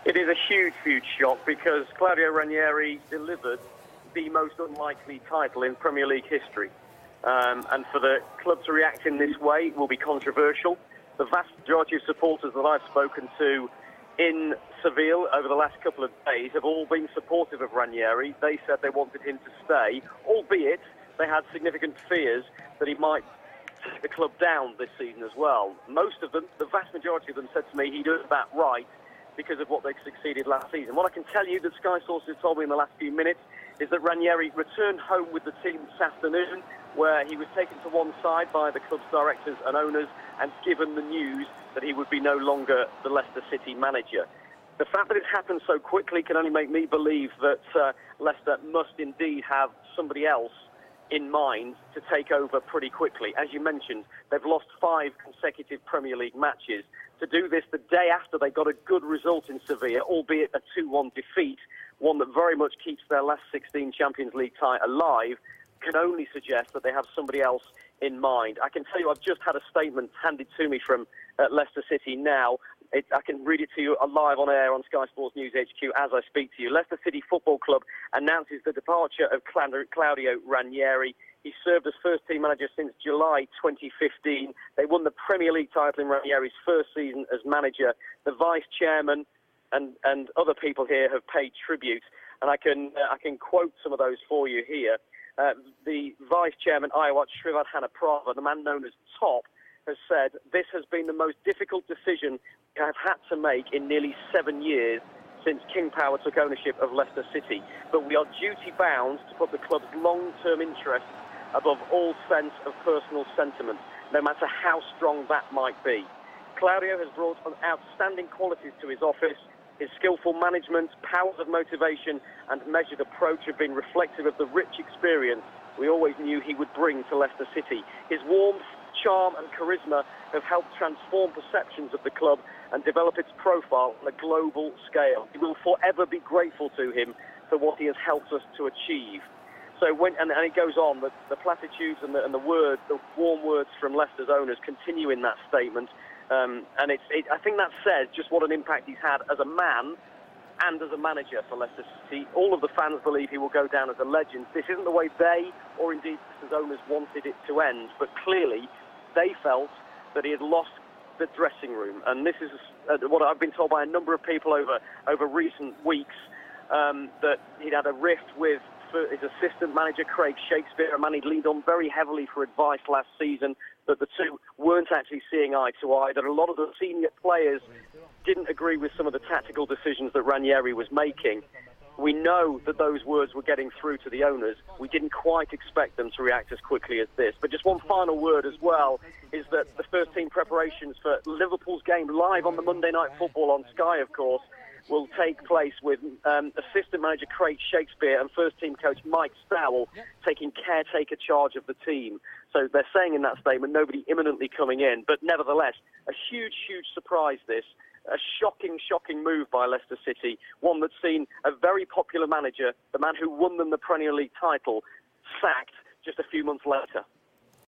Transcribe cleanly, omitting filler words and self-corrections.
It is a huge, huge shock because Claudio Ranieri delivered the most unlikely title in Premier League history. And for the club to react in this way will be controversial. The vast majority of supporters that I've spoken to in Seville over the last couple of days have all been supportive of Ranieri. They said they wanted him to stay, albeit they had significant fears that he might take the club down this season as well. Most of them, the vast majority of them, said to me he does that right because of what they succeeded last season. What I can tell you that Sky sources told me in the last few minutes is that Ranieri returned home with the team this afternoon, where he was taken to one side by the club's directors and owners and given the news that he would be no longer the Leicester City manager. The fact that it happened so quickly can only make me believe that Leicester must indeed have somebody else in mind to take over pretty quickly. As you mentioned, they've lost 5 consecutive Premier League matches. To do this the day after they got a good result in Sevilla, albeit a 2-1 defeat, one that very much keeps their last 16 Champions League tie alive, can only suggest that they have somebody else in mind. I can tell you, I've just had a statement handed to me from Leicester City now. I can read it to you live on air on Sky Sports News HQ as I speak to you. Leicester City Football Club announces the departure of Claudio Ranieri. He served as first-team manager since July 2015. They won the Premier League title in Ranieri's first season as manager. The vice-chairman and other people here have paid tribute, and I can quote some of those for you here. The vice-chairman, Iwat Srivadhanaprava, the man known as Top, has said, "This has been the most difficult decision I've had to make in nearly 7 years since King Power took ownership of Leicester City. But we are duty-bound to put the club's long-term interests above all sense of personal sentiment, no matter how strong that might be." Claudio has brought outstanding qualities to his office. His skillful management, powers of motivation and measured approach have been reflective of the rich experience we always knew he would bring to Leicester City. His warmth, charm and charisma have helped transform perceptions of the club and develop its profile on a global scale. We will forever be grateful to him for what he has helped us to achieve. So and it goes on, the platitudes and the warm words from Leicester's owners continue in that statement. And I think that says just what an impact he's had as a man and as a manager for Leicester City. All of the fans believe he will go down as a legend. This isn't the way they, or indeed Leicester's owners, wanted it to end, but clearly they felt that he had lost the dressing room. And this is what I've been told by a number of people over recent weeks, that he'd had a rift with his assistant manager, Craig Shakespeare, a man he'd leaned on very heavily for advice last season, that the two weren't actually seeing eye to eye, that a lot of the senior players didn't agree with some of the tactical decisions that Ranieri was making. We know that those words were getting through to the owners. We didn't quite expect them to react as quickly as this. But just one final word as well is that the first team preparations for Liverpool's game live on the Monday Night Football on Sky, of course, will take place with assistant manager Craig Shakespeare and first team coach Mike Stowell taking caretaker charge of the team. So they're saying in that statement nobody imminently coming in, but nevertheless a huge, huge surprise this. A shocking, shocking move by Leicester City, one that's seen a very popular manager, the man who won them the Premier League title, sacked just a few months later.